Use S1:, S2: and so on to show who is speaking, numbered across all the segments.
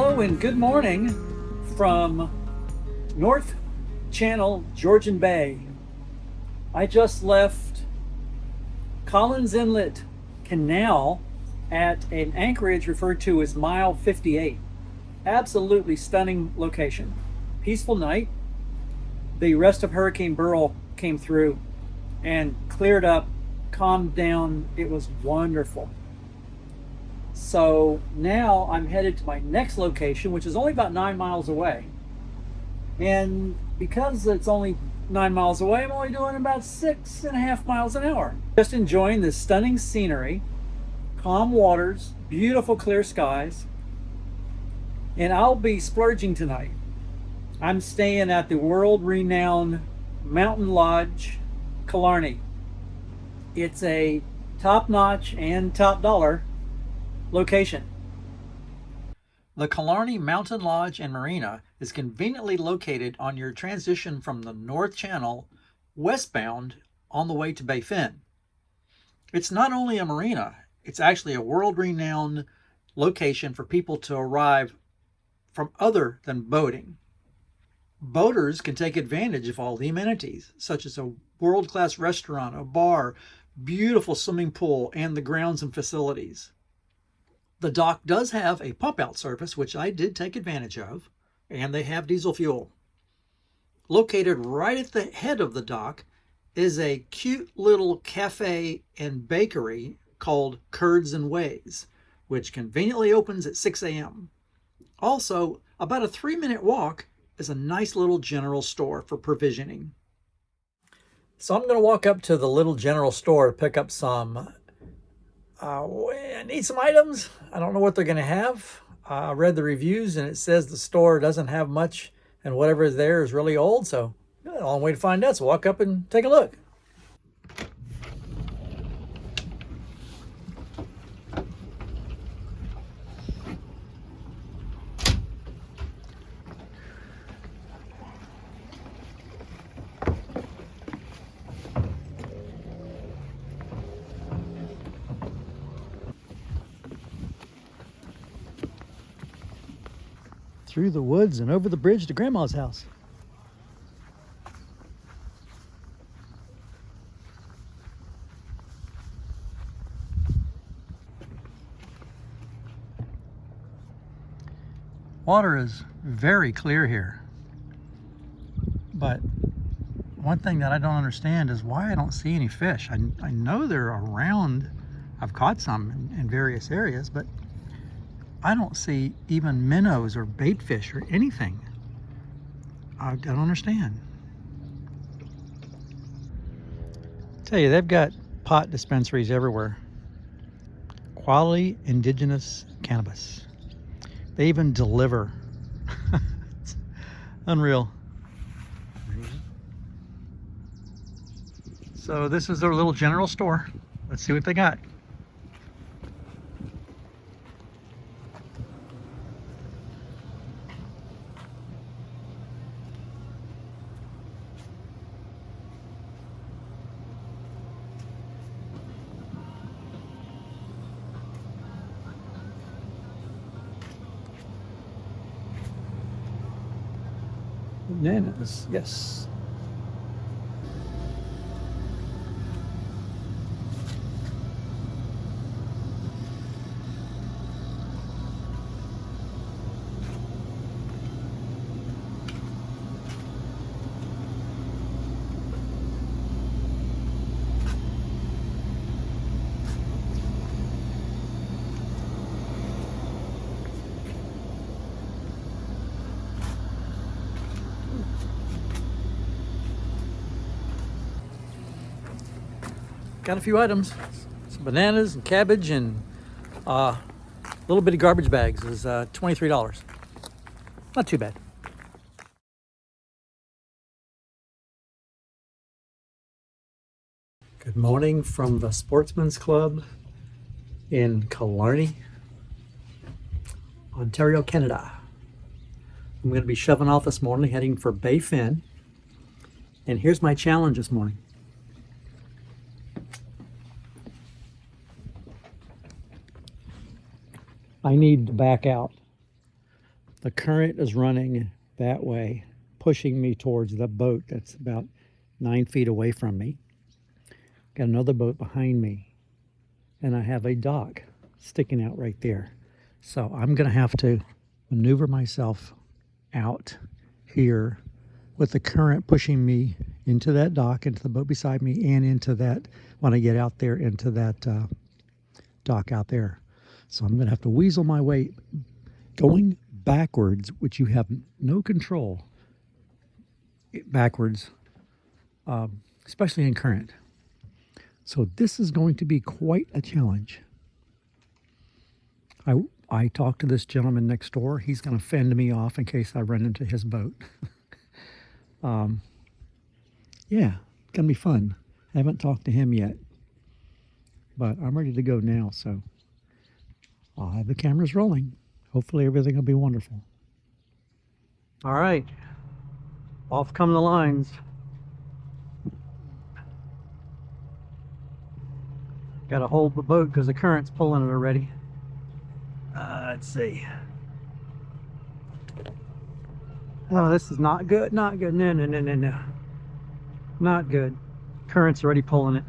S1: Hello and good morning from North Channel, Georgian Bay. I just left Collins Inlet Canal at an Anchorage referred to as mile 58. Absolutely stunning location. Peaceful night. The rest of Hurricane Beryl came through and cleared up, calmed down. It was wonderful. So now I'm headed to my next location, which is only about 9 miles away. And because it's only 9 miles away, I'm only doing about 6.5 miles an hour. Just enjoying this stunning scenery, calm waters, beautiful clear skies. And I'll be splurging tonight. I'm staying at the world-renowned Mountain Lodge, Killarney. It's a top-notch and top-dollar location. The Killarney Mountain Lodge and Marina is conveniently located on your transition from the North Channel westbound on the way to Baie Fine. It's not only a marina, it's actually a world-renowned location for people to arrive from other than boating. Boaters can take advantage of all the amenities, such as a world-class restaurant, a bar, beautiful swimming pool, and the grounds and facilities. The dock does have a pump-out service, which I did take advantage of, and they have diesel fuel. Located right at the head of the dock is a cute little cafe and bakery called Curds and Ways, which conveniently opens at 6 a.m. Also, about a 3-minute walk is a nice little general store for provisioning. So I'm going to walk up to the little general store to pick up some I need some items. I don't know what they're going to have. I read the reviews and it says the store doesn't have much and whatever is there is really old. So a long way to find out. So walk up and take a look. Through the woods and over the bridge to Grandma's house. Water is very clear here. But one thing that I don't understand is why I don't see any fish. I know they're around. I've caught some in various areas, but I don't see even minnows or bait fish or anything. I don't understand. Tell you, they've got pot dispensaries everywhere. Quality indigenous cannabis. They even deliver. It's unreal. So this is their little general store. Let's see what they got. Bananas, yes. Got a few items, some bananas and cabbage and little bitty garbage bags. Is $23. Not too bad. Good morning from the Sportsman's Club in Killarney, Ontario, Canada. I'm going to be shoving off this morning, heading for Baie Fine. And here's my challenge this morning. I need to back out The current is running that way, pushing me towards the boat that's about 9 feet away from me. Got another boat behind me, and I have a dock sticking out right there. So I'm going to have to maneuver myself out here with the current pushing me into that dock, into the boat beside me, and into that, when I get out there, into that dock out there. So I'm going to have to weasel my way going backwards, which you have no control backwards, especially in current. So this is going to be quite a challenge. I talked to this gentleman next door. He's going to fend me off in case I run into his boat. Yeah, it's going to be fun. I haven't talked to him yet, but I'm ready to go now, so I'll have the cameras rolling. Hopefully everything will be wonderful. All right, off come the lines. Got to hold the boat because the current's pulling it already. Let's see. Oh, this is not good, not good. No, no, no, no, no. Not good. Current's already pulling it.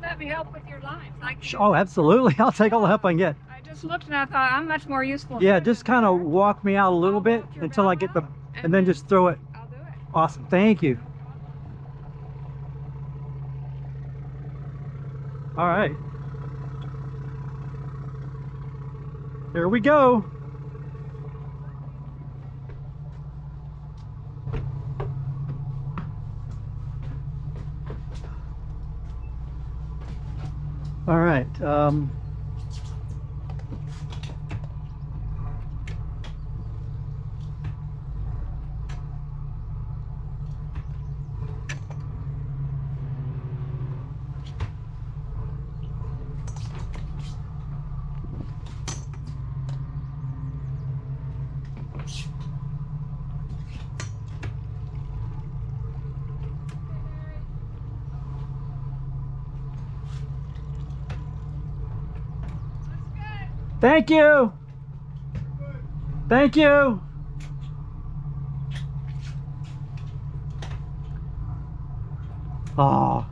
S2: Let me help with your lines.
S1: Oh, absolutely. I'll take all the help I can get.
S2: I just looked and I thought I'm much more useful.
S1: Yeah, just kind of walk me out a little bit until I get the, and then just throw it.
S2: I'll do it.
S1: Awesome. Thank you. All right. Here we go. All right. Thank you. Thank you. Oh,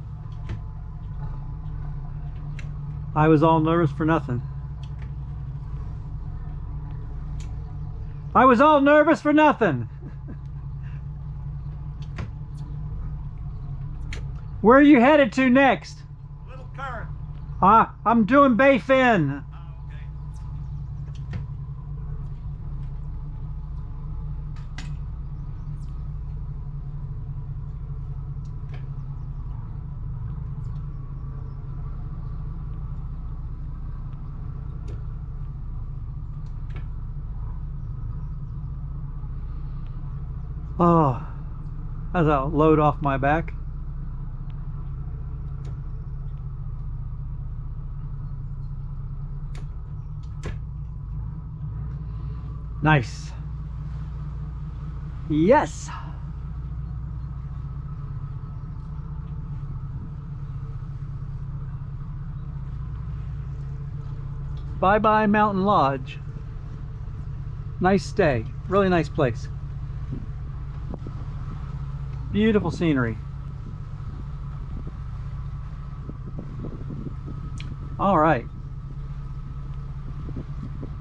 S1: I was all nervous for nothing. I was all nervous for nothing. Where are you headed to next?
S3: Little current.
S1: I'm doing Baie Fine. Oh, as I'll load off my back. Nice. Yes. Bye-bye Mountain Lodge. Nice stay. Really nice place. Beautiful scenery. All right.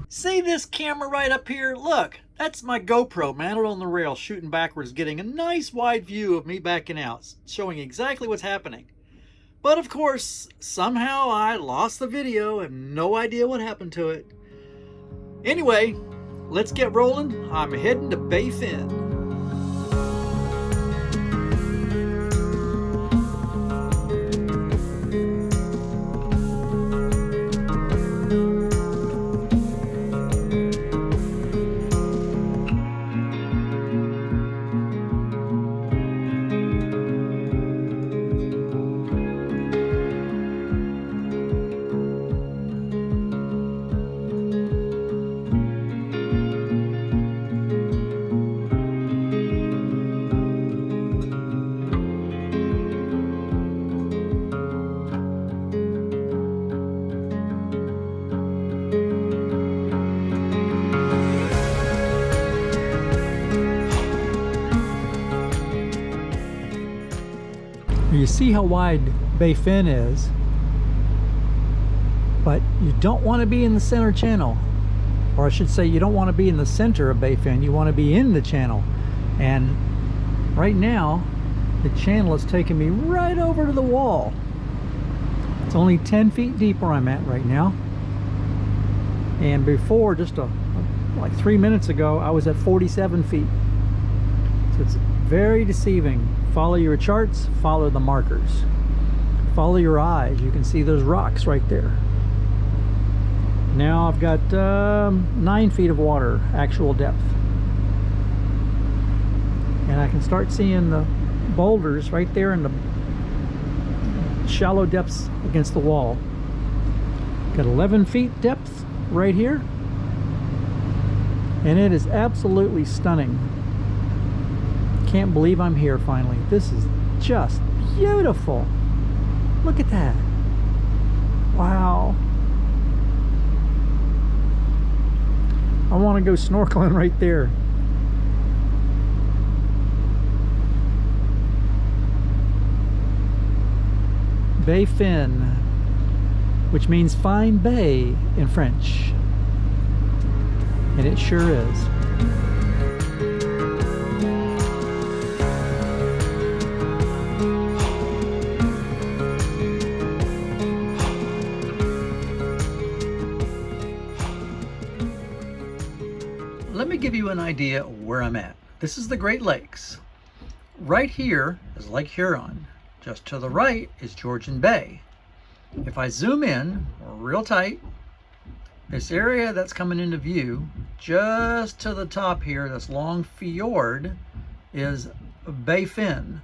S1: See this camera right up here? Look, that's my GoPro mounted on the rail, shooting backwards, getting a nice wide view of me backing out, showing exactly what's happening. But of course, somehow I lost the video and no idea what happened to it. Anyway, let's get rolling. I'm heading to Baie Fine. see how wide Baie Fine is, but you don't want to be in the center channel, or I should say you don't want to be in the center of Baie Fine. You want to be in the channel, and right now the channel is taking me right over to the wall. It's only 10 feet deep where I'm at right now, and before, just like 3 minutes ago, I was at 47 feet. So it's very deceiving. Follow your charts, follow the markers, follow your eyes. You can see those rocks right there. Now I've got 9 feet of water, actual depth, and I can start seeing the boulders right there in the shallow depths against the wall. Got 11 feet depth right here, and it is absolutely stunning. Can't believe I'm here finally. This is just beautiful. Look at that. Wow. I want to go snorkeling right there. Baie Fine, which means fine bay in French. And it sure is. Let me give you an idea of where I'm at. This is the Great Lakes. Right here is Lake Huron. Just to the right is Georgian Bay. If I zoom in real tight, this area that's coming into view just to the top here, this long fjord, is Baie Fine.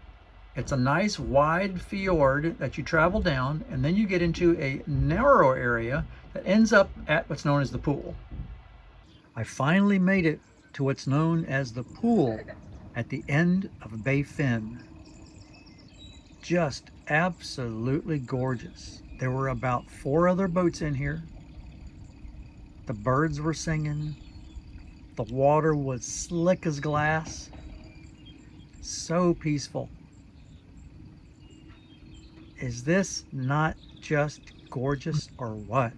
S1: It's a nice wide fjord that you travel down, and then you get into a narrow area that ends up at what's known as the pool. I finally made it to what's known as the pool at the end of Baie Fine. Just absolutely gorgeous. There were about 4 other boats in here. The birds were singing. The water was slick as glass. So peaceful. Is this not just gorgeous or what?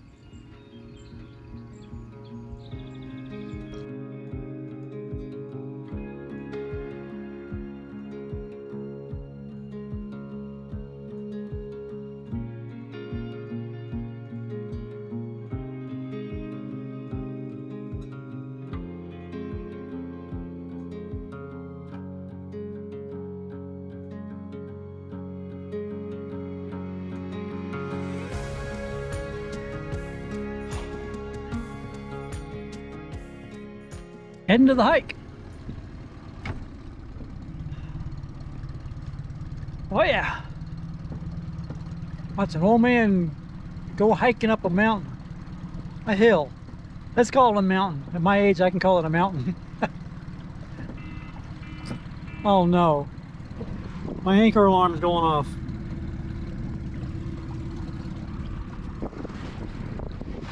S1: Heading to the hike. Oh yeah. Watch an old man go hiking up a mountain. A hill. Let's call it a mountain. At my age, I can call it a mountain. Oh no. My anchor alarm is going off.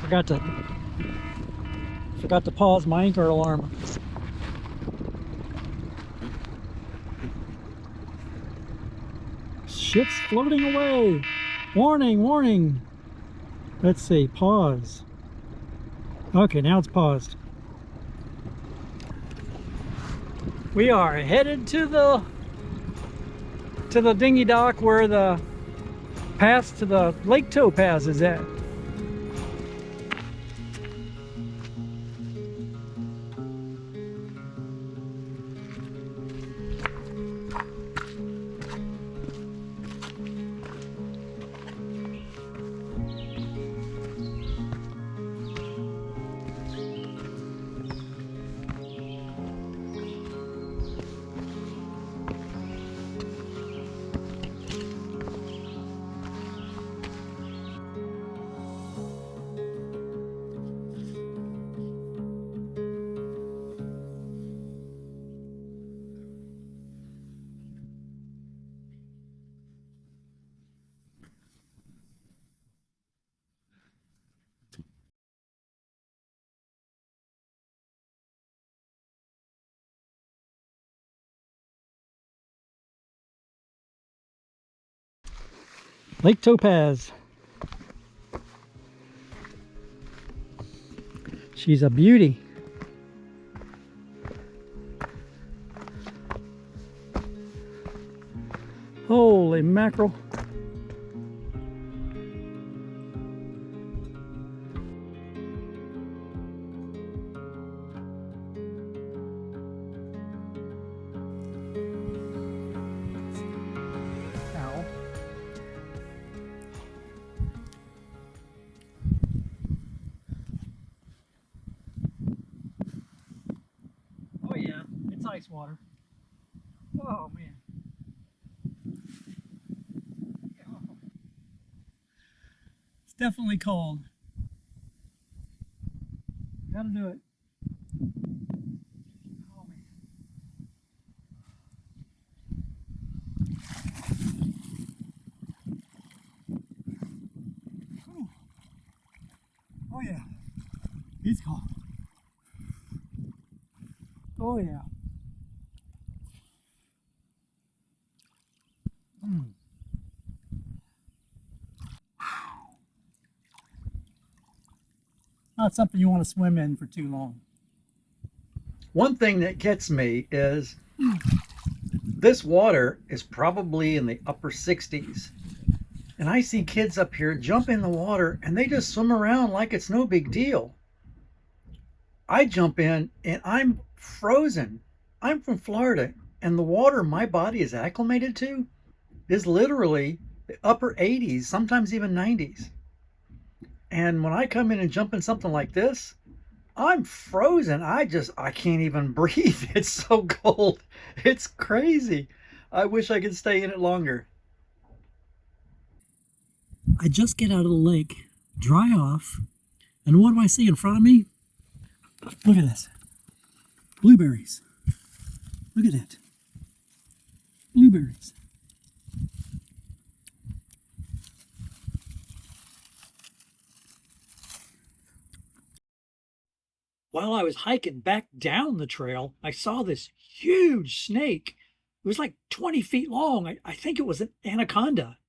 S1: Forgot to pause my anchor alarm. Ship's floating away. Warning, warning. Let's see, pause. Okay, now it's paused. We are headed to the dinghy dock where the pass to the Lake Topaz is at. Lake Topaz. She's a beauty. Holy mackerel. Ow. Oh yeah, it's ice water. Oh man. It's definitely cold. Gotta do it. Oh man. Whew. Oh yeah. It's cold. Oh yeah. Mm. Not something you want to swim in for too long. One thing that gets me is this water is probably in the upper 60s. And I see kids up here jump in the water and they just swim around like it's no big deal. I jump in and I'm frozen. I'm from Florida and the water my body is acclimated to is literally the upper 80s, sometimes even 90s. And when I come in and jump in something like this, I'm frozen. I can't even breathe. It's so cold. It's crazy. I wish I could stay in it longer. I just get out of the lake, dry off, and what do I see in front of me? Look at this. Blueberries. Look at that. Blueberries. While I was hiking back down the trail, I saw this huge snake. It was like 20 feet long. I think it was an anaconda.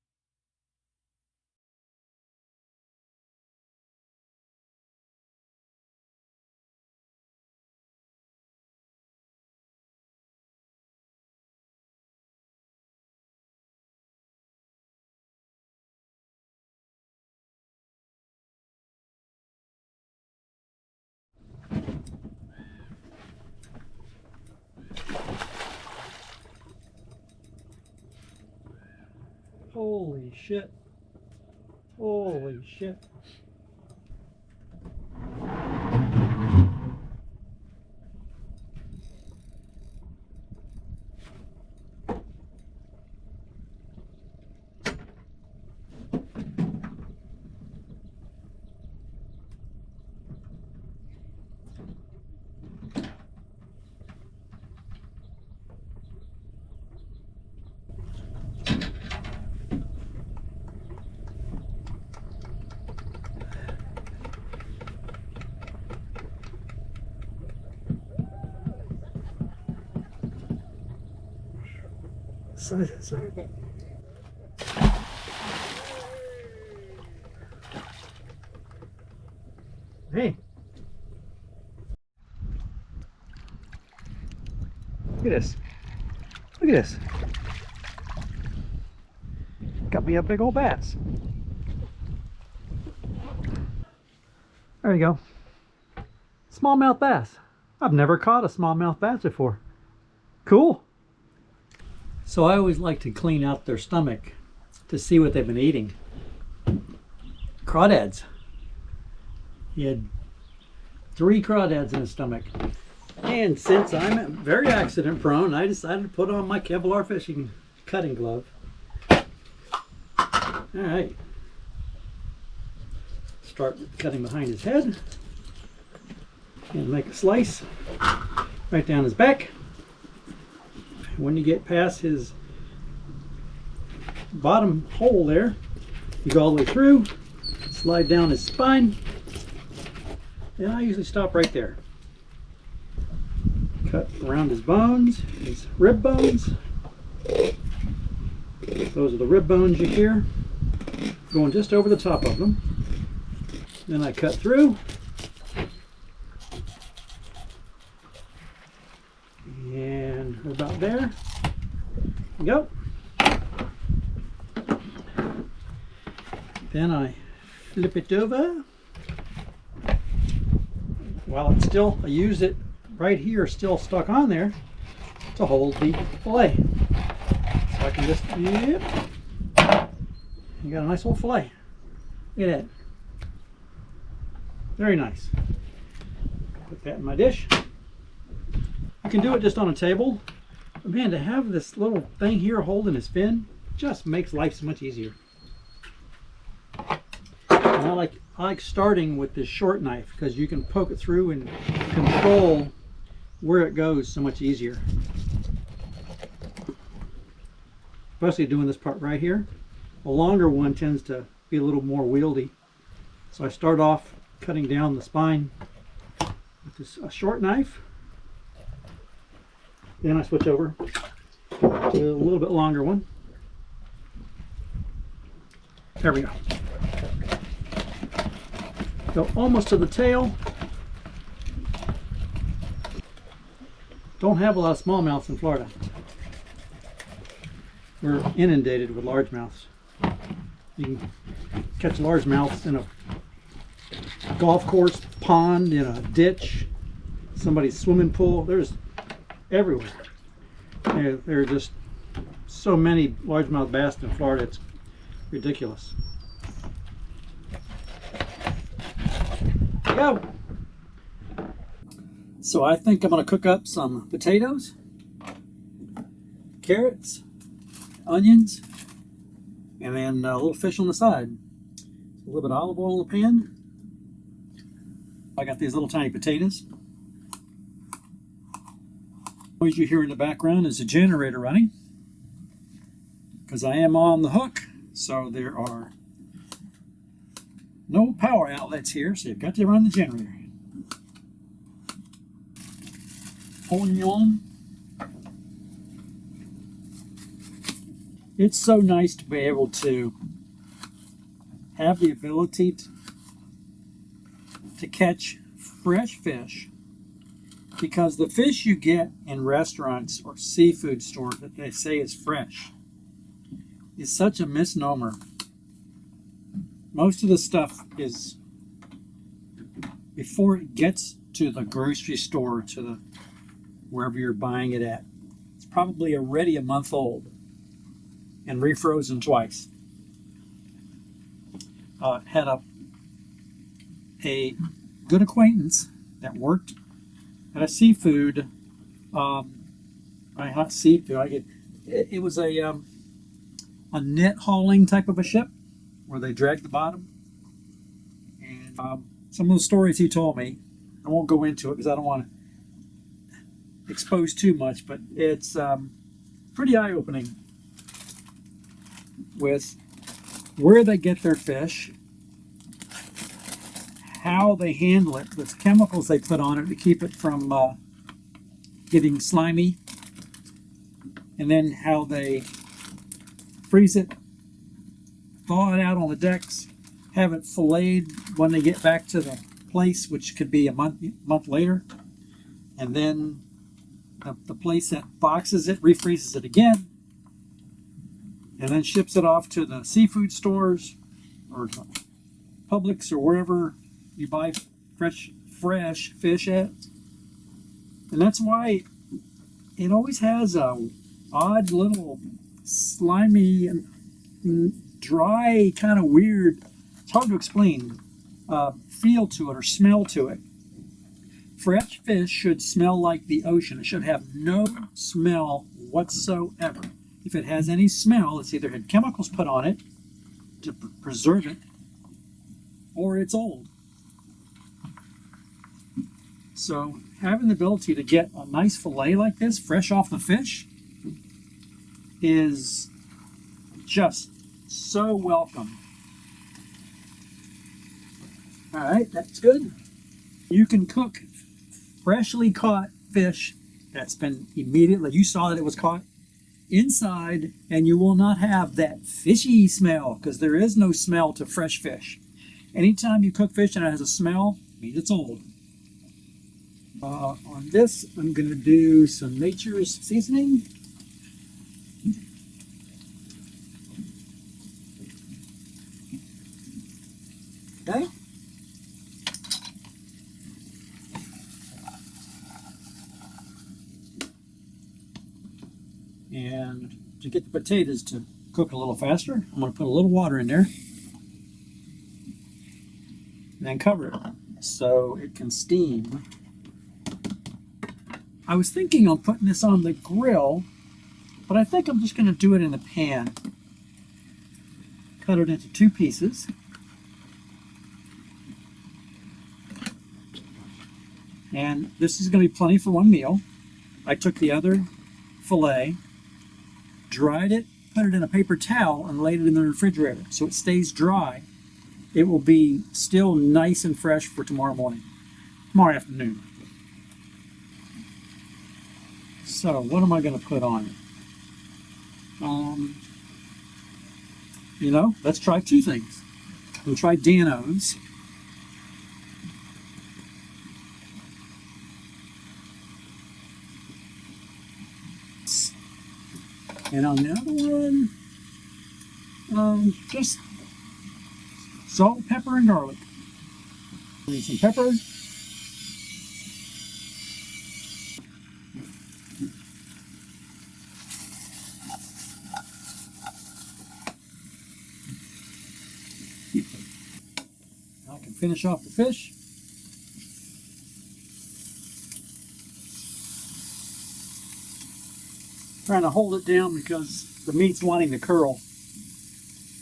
S1: Holy shit. Holy shit. Hey. Look at this. Look at this. Got me a big old bass. There you go. Smallmouth bass. I've never caught a smallmouth bass before. Cool. So I always like to clean out their stomach to see what they've been eating. Crawdads. He had 3 crawdads in his stomach. And since I'm very accident prone, I decided to put on my Kevlar fishing cutting glove. All right. Start cutting behind his head. And make a slice right down his back. When you get past his bottom hole there, you go all the way through, slide down his spine, and I usually stop right there. Cut around his bones, his rib bones. Those are the rib bones you hear. going just over the top of them. Then I cut through. And we're about there. Go. Then I flip it over. While it's still, I use it right here, still stuck on there to hold the fillet. So I can just, yep. You got a nice little fillet. Look at that. Very nice. Put that in my dish. You can do it just on a table. But man, to have this little thing here holding his fin just makes life so much easier. And I like starting with this short knife because you can poke it through and control where it goes so much easier. Especially doing this part right here. A longer one tends to be a little more wieldy. So I start off cutting down the spine with this short knife. Then I switch over to a little bit longer one. There we go. Go almost to the tail. Don't have a lot of smallmouths in Florida. We're inundated with largemouths. You can catch largemouths in a golf course, pond, in a ditch, somebody's swimming pool. There's everywhere. There are just so many largemouth bass in Florida, it's ridiculous. Go. So I think I'm going to cook up some potatoes, carrots, onions, and then a little fish on the side. A little bit of olive oil in the pan. I got these little tiny potatoes. Noise you hear in the background is a generator running because I am on the hook, so there are no power outlets here, so you've got to run the generator. Onion. It's so nice to be able to have the ability to catch fresh fish, because the fish you get in restaurants or seafood stores that they say is fresh is such a misnomer. Most of the stuff is, before it gets to the grocery store, to the wherever you're buying it at, it's probably already a month old and refrozen twice. Had a good acquaintance that worked at a seafood, not seafood, it was a net hauling type of a ship where they dragged the bottom. And some of the stories he told me, I won't go into it because I don't want to expose too much, but it's pretty eye-opening with where they get their fish, how they handle it, the chemicals they put on it to keep it from getting slimy, and then how they freeze it, thaw it out on the decks, have it filleted when they get back to the place, which could be a month later, and then the place that boxes it refreezes it again, and then ships it off to the seafood stores or Publix or wherever you buy fresh fish at. And that's why it always has a odd little slimy and dry, kind of weird, it's hard to explain, feel to it or smell to it. Fresh fish should smell like the ocean. It should have no smell whatsoever. If it has any smell, it's either had chemicals put on it to preserve it, or it's old. So having the ability to get a nice fillet like this, fresh off the fish, is just so welcome. All right, that's good. You can cook freshly caught fish that's been immediately, you saw that it was caught, inside, and you will not have that fishy smell, because there is no smell to fresh fish. Anytime you cook fish and it has a smell, it means it's old. On this, I'm going to do some Nature's seasoning. Okay. And to get the potatoes to cook a little faster, I'm going to put a little water in there and then cover it so it can steam. I was thinking on putting this on the grill, but I think I'm just going to do it in the pan. Cut it into 2 pieces. And this is going to be plenty for 1 meal. I took the other fillet, dried it, put it in a paper towel, and laid it in the refrigerator so it stays dry. It will be still nice and fresh for tomorrow tomorrow afternoon. So what am I going to put on it? Let's try 2 things. We'll try Dan-O's. And on the other one, just salt, pepper, and garlic. Need some pepper. I can finish off the fish. Trying to hold it down because the meat's wanting to curl,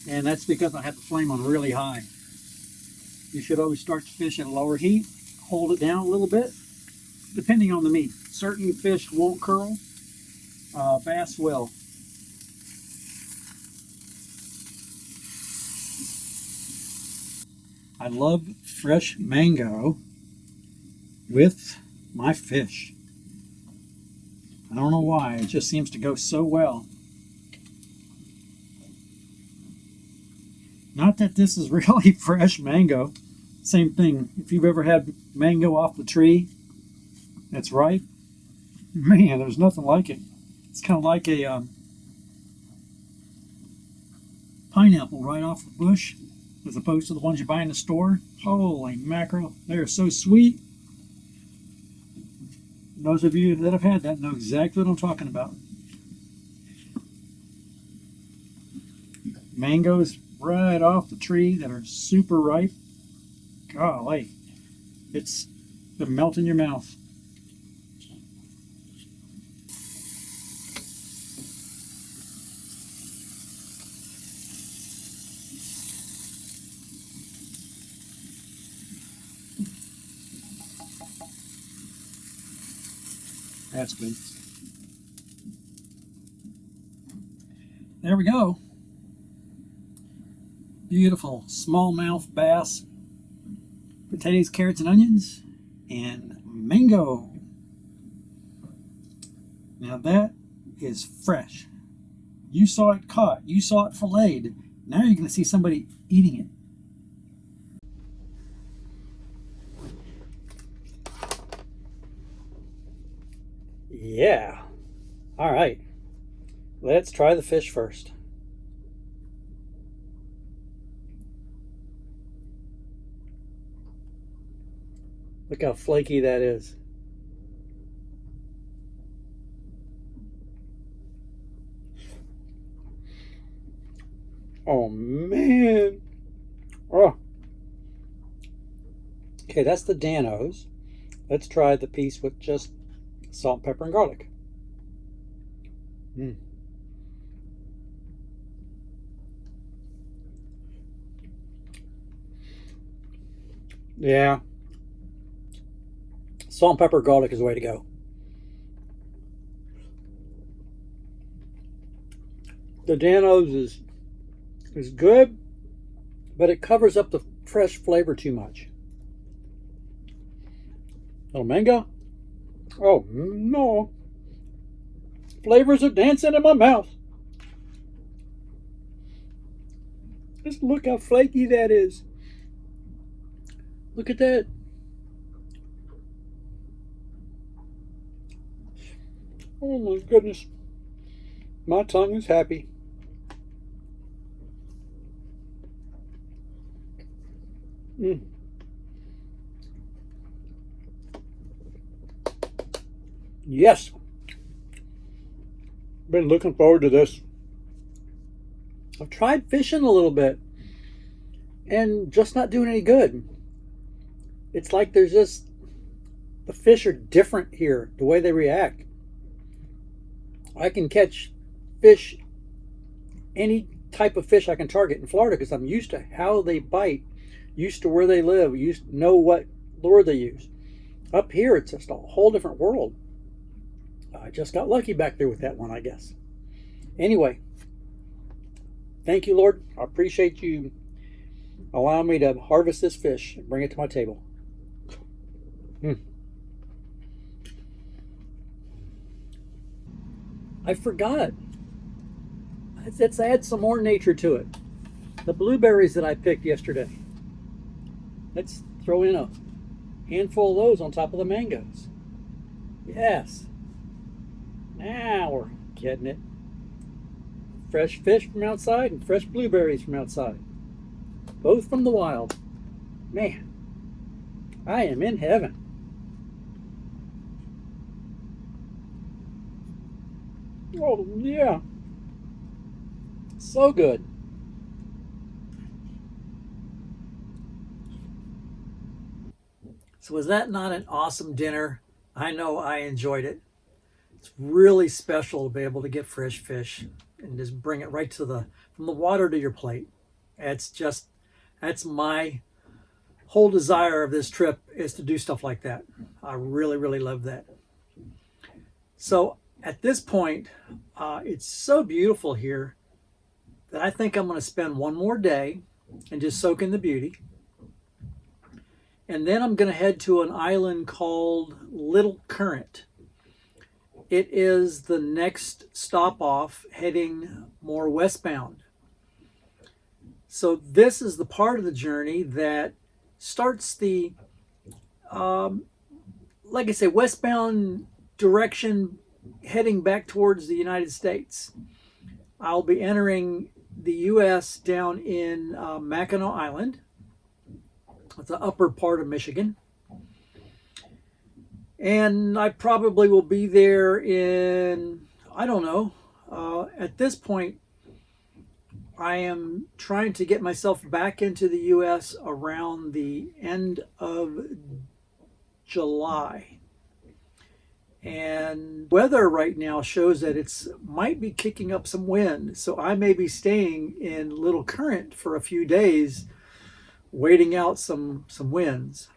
S1: and that's because I have the flame on really high. You should always start the fish at a lower heat, hold it down a little bit, depending on the meat. Certain fish won't curl, bass will. I love fresh mango with my fish. I don't know why, it just seems to go so well. Not that this is really fresh mango. Same thing, if you've ever had mango off the tree that's ripe, man, there's nothing like it. It's kind of like a pineapple right off the bush, as opposed to the ones you buy in the store. Holy mackerel, they are so sweet. Those of you that have had that know exactly what I'm talking about. Mangoes right off the tree that are super ripe. Golly, it's gonna melt in your mouth. That's good. There we go. Beautiful smallmouth bass, potatoes, carrots, and onions, and mango. Now that is fresh. You saw it caught. You saw it filleted. Now you're going to see somebody eating it. Yeah. All right. Let's try the fish first. Look how flaky that is. Oh man. Oh. Okay, that's the Dan-O's. Let's try the piece with just salt, pepper, and garlic. Yeah. Salt, pepper, garlic is the way to go. The Dan-O's is good, but it covers up the fresh flavor too much. Little mango. Oh no. Flavors are dancing in my mouth. Just look how flaky that is. Look at that. Oh my goodness. My tongue is happy. Yes. Been looking forward to this. I've tried fishing a little bit and just not doing any good. It's like there's just, the fish are different here, the way they react. I can catch fish, any type of fish I can target in Florida because I'm used to how they bite, used to where they live, used to know what lure they use. Up here, it's just a whole different world. I just got lucky back there with that one, I guess. Anyway, thank you, Lord. I appreciate you allowing me to harvest this fish and bring it to my table. I forgot. Let's add some more nature to it. The blueberries that I picked yesterday. Let's throw in a handful of those on top of the mangoes. Yes. Now we're getting it. Fresh fish from outside and fresh blueberries from outside. Both from the wild. Man, I am in heaven. Oh, yeah. So good. So was that not an awesome dinner? I know I enjoyed it. It's really special to be able to get fresh fish and just bring it right from the water to your plate. That's my whole desire of this trip, is to do stuff like that. I really, really love that. So at this point, it's so beautiful here that I think I'm going to spend one more day and just soak in the beauty. And then I'm going to head to an island called Little Current. It is the next stop off heading more westbound. So this is the part of the journey that starts the, like I say, westbound direction heading back towards the United States. I'll be entering the U.S. down in Mackinac Island. It's the upper part of Michigan. And I probably will be there in, I don't know, at this point, I am trying to get myself back into the U.S. around the end of July. And weather right now shows that it's might be kicking up some wind. So I may be staying in Little Current for a few days, waiting out some winds.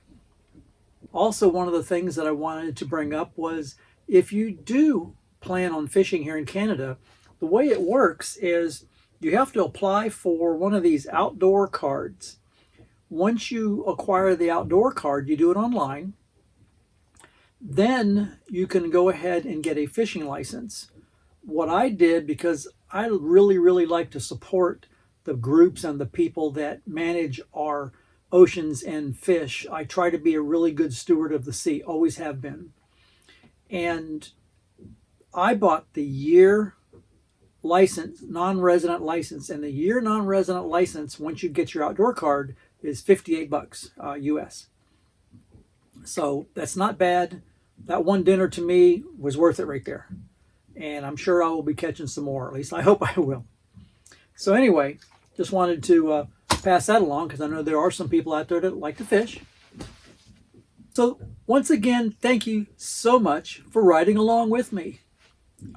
S1: Also, one of the things that I wanted to bring up was, if you do plan on fishing here in Canada, the way it works is you have to apply for one of these outdoor cards. Once you acquire the outdoor card, you do it online. Then you can go ahead and get a fishing license. What I did, because I really, really like to support the groups and the people that manage our oceans and fish, I try to be a really good steward of the sea, always have been. And I bought the year license, non-resident license, and the year non-resident license, once you get your outdoor card, is $58 US. So that's not bad. That one dinner to me was worth it right there. And I'm sure I will be catching some more. At least I hope I will. So anyway, just wanted to pass that along, because I know there are some people out there that like to fish. So once again, thank you so much for riding along with me.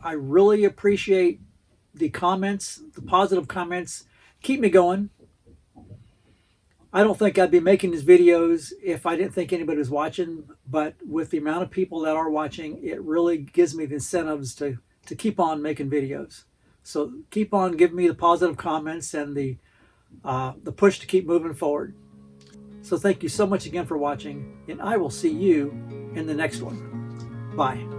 S1: I really appreciate the comments, the positive comments. Keep me going. I don't think I'd be making these videos if I didn't think anybody was watching, but with the amount of people that are watching, it really gives me the incentives to keep on making videos. So keep on giving me the positive comments and the push to keep moving forward. So thank you so much again for watching, and I will see you in the next one. Bye.